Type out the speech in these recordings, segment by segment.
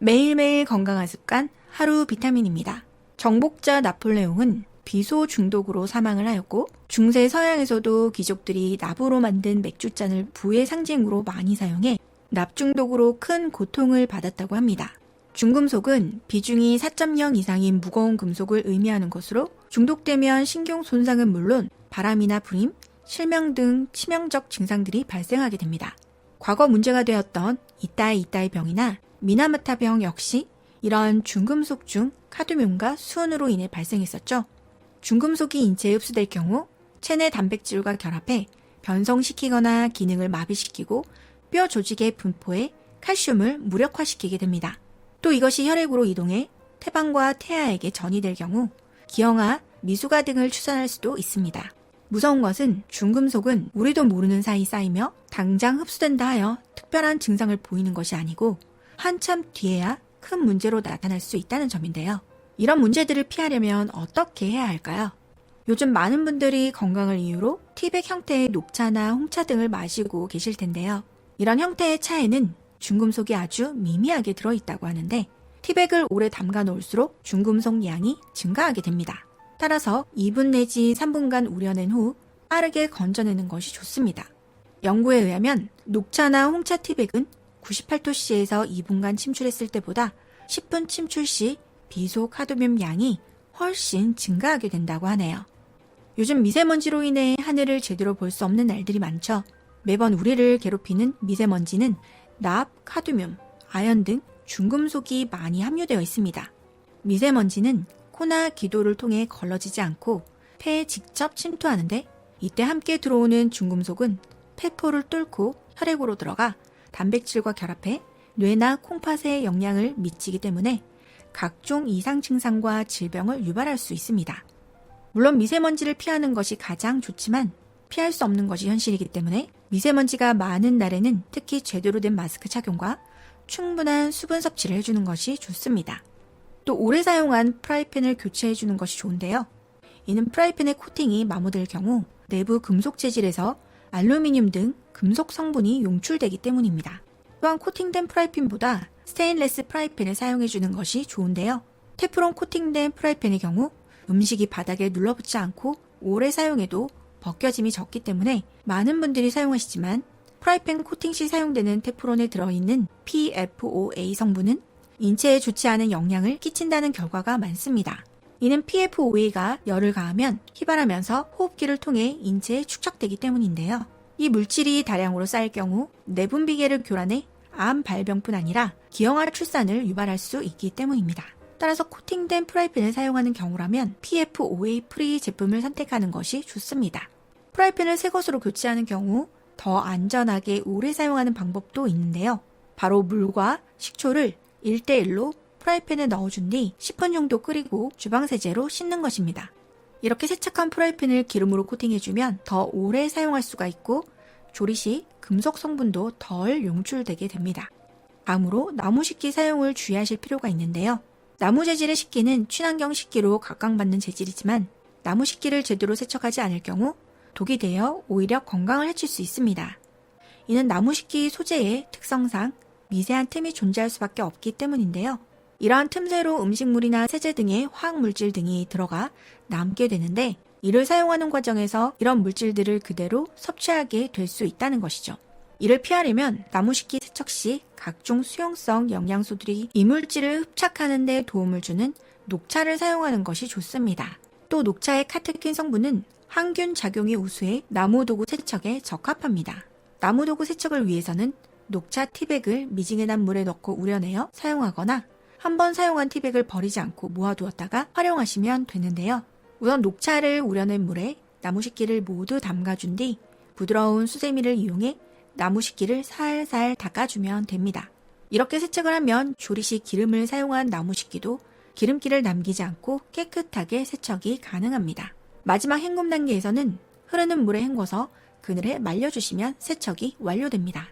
매일매일 건강한 습관 하루 비타민입니다. 정복자 나폴레옹은 비소 중독으로 사망을 하였고 중세 서양에서도 귀족들이 납으로 만든 맥주잔을 부의 상징으로 많이 사용해 납 중독으로 큰 고통을 받았다고 합니다. 중금속은 비중이 4.0 이상인 무거운 금속을 의미하는 것으로 중독되면 신경 손상은 물론 바람이나 불임, 실명 등 치명적 증상들이 발생하게 됩니다. 과거 문제가 되었던 이따이 병이나 미나무타병 역시 이런 중금속 중 카드뮴과 수은으로 인해 발생했었죠. 중금속이 인체에 흡수될 경우 체내 단백질과 결합해 변성시키거나 기능을 마비시키고 뼈 조직의 분포에 칼슘을 무력화시키게 됩니다. 또 이것이 혈액으로 이동해 태방과 태아에게 전이될 경우 기형아, 미수가 등을 추산할 수도 있습니다. 무서운 것은 중금속은 우리도 모르는 사이 쌓이며 당장 흡수된다 하여 특별한 증상을 보이는 것이 아니고 한참 뒤에야 큰 문제로 나타날 수 있다는 점인데요. 이런 문제들을 피하려면 어떻게 해야 할까요? 요즘 많은 분들이 건강을 이유로 티백 형태의 녹차나 홍차 등을 마시고 계실 텐데요. 이런 형태의 차에는 중금속이 아주 미미하게 들어있다고 하는데 티백을 오래 담가 놓을수록 중금속 양이 증가하게 됩니다. 따라서 2분 내지 3분간 우려낸 후 빠르게 건져내는 것이 좋습니다. 연구에 의하면 녹차나 홍차 티백은 98도씨에서 2분간 침출했을 때보다 10분 침출 시 비소 카드뮴 양이 훨씬 증가하게 된다고 하네요. 요즘 미세먼지로 인해 하늘을 제대로 볼 수 없는 날들이 많죠. 매번 우리를 괴롭히는 미세먼지는 납, 카드뮴, 아연 등 중금속이 많이 함유되어 있습니다. 미세먼지는 코나 기도를 통해 걸러지지 않고 폐에 직접 침투하는데 이때 함께 들어오는 중금속은 폐포를 뚫고 혈액으로 들어가 단백질과 결합해 뇌나 콩팥에 영향을 미치기 때문에 각종 이상 증상과 질병을 유발할 수 있습니다. 물론 미세먼지를 피하는 것이 가장 좋지만 피할 수 없는 것이 현실이기 때문에 미세먼지가 많은 날에는 특히 제대로 된 마스크 착용과 충분한 수분 섭취를 해주는 것이 좋습니다. 또 오래 사용한 프라이팬을 교체해주는 것이 좋은데요. 이는 프라이팬의 코팅이 마모될 경우 내부 금속 재질에서 알루미늄 등 금속 성분이 용출되기 때문입니다. 또한 코팅된 프라이팬보다 스테인레스 프라이팬을 사용해주는 것이 좋은데요. 테프론 코팅된 프라이팬의 경우 음식이 바닥에 눌러붙지 않고 오래 사용해도 벗겨짐이 적기 때문에 많은 분들이 사용하시지만 프라이팬 코팅 시 사용되는 테프론에 들어있는 PFOA 성분은 인체에 좋지 않은 영향을 끼친다는 결과가 많습니다. 이는 PFOA가 열을 가하면 휘발하면서 호흡기를 통해 인체에 축적되기 때문인데요. 이 물질이 다량으로 쌓일 경우 내분비계를 교란해 암 발병뿐 아니라 기형아 출산을 유발할 수 있기 때문입니다. 따라서 코팅된 프라이팬을 사용하는 경우라면 PFOA 프리 제품을 선택하는 것이 좋습니다. 프라이팬을 새 것으로 교체하는 경우 더 안전하게 오래 사용하는 방법도 있는데요. 바로 물과 식초를 1대1로 프라이팬에 넣어준 뒤 10분 정도 끓이고 주방세제로 씻는 것입니다. 이렇게 세척한 프라이팬을 기름으로 코팅해주면 더 오래 사용할 수가 있고 조리 시 금속 성분도 덜 용출되게 됩니다. 다음으로 나무 식기 사용을 주의하실 필요가 있는데요. 나무 재질의 식기는 친환경 식기로 각광받는 재질이지만 나무 식기를 제대로 세척하지 않을 경우 독이 되어 오히려 건강을 해칠 수 있습니다. 이는 나무 식기 소재의 특성상 미세한 틈이 존재할 수밖에 없기 때문인데요. 이러한 틈새로 음식물이나 세제 등의 화학물질 등이 들어가 남게 되는데 이를 사용하는 과정에서 이런 물질들을 그대로 섭취하게 될 수 있다는 것이죠. 이를 피하려면 나무 식기 세척 시 각종 수용성 영양소들이 이물질을 흡착하는 데 도움을 주는 녹차를 사용하는 것이 좋습니다. 또 녹차의 카테킨 성분은 항균 작용이 우수해 나무도구 세척에 적합합니다. 나무도구 세척을 위해서는 녹차 티백을 미지근한 물에 넣고 우려내어 사용하거나 한번 사용한 티백을 버리지 않고 모아두었다가 활용하시면 되는데요. 우선 녹차를 우려낸 물에 나무 식기를 모두 담가준 뒤 부드러운 수세미를 이용해 나무 식기를 살살 닦아주면 됩니다. 이렇게 세척을 하면 조리 시 기름을 사용한 나무 식기도 기름기를 남기지 않고 깨끗하게 세척이 가능합니다. 마지막 헹굼 단계에서는 흐르는 물에 헹궈서 그늘에 말려주시면 세척이 완료됩니다.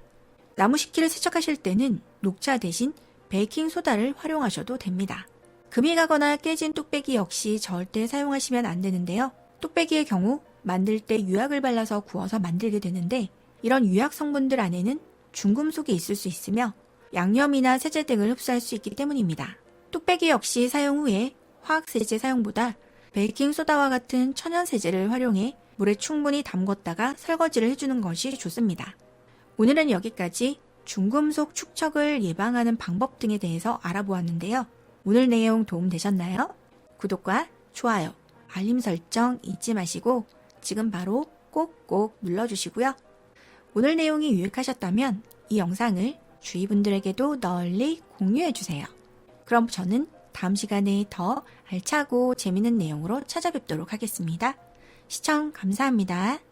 나무 식기를 세척하실 때는 녹차 대신 베이킹소다를 활용하셔도 됩니다. 금이 가거나 깨진 뚝배기 역시 절대 사용하시면 안 되는데요. 뚝배기의 경우 만들 때 유약을 발라서 구워서 만들게 되는데 이런 유약 성분들 안에는 중금속이 있을 수 있으며 양념이나 세제 등을 흡수할 수 있기 때문입니다. 뚝배기 역시 사용 후에 화학세제 사용보다 베이킹소다와 같은 천연세제를 활용해 물에 충분히 담궜다가 설거지를 해주는 것이 좋습니다. 오늘은 여기까지 중금속 축척을 예방하는 방법 등에 대해서 알아보았는데요. 오늘 내용 도움되셨나요? 구독과 좋아요, 알림 설정 잊지 마시고 지금 바로 꼭꼭 눌러주시고요. 오늘 내용이 유익하셨다면 이 영상을 주위 분들에게도 널리 공유해주세요. 그럼 저는 다음 시간에 더 알차고 재밌는 내용으로 찾아뵙도록 하겠습니다. 시청 감사합니다.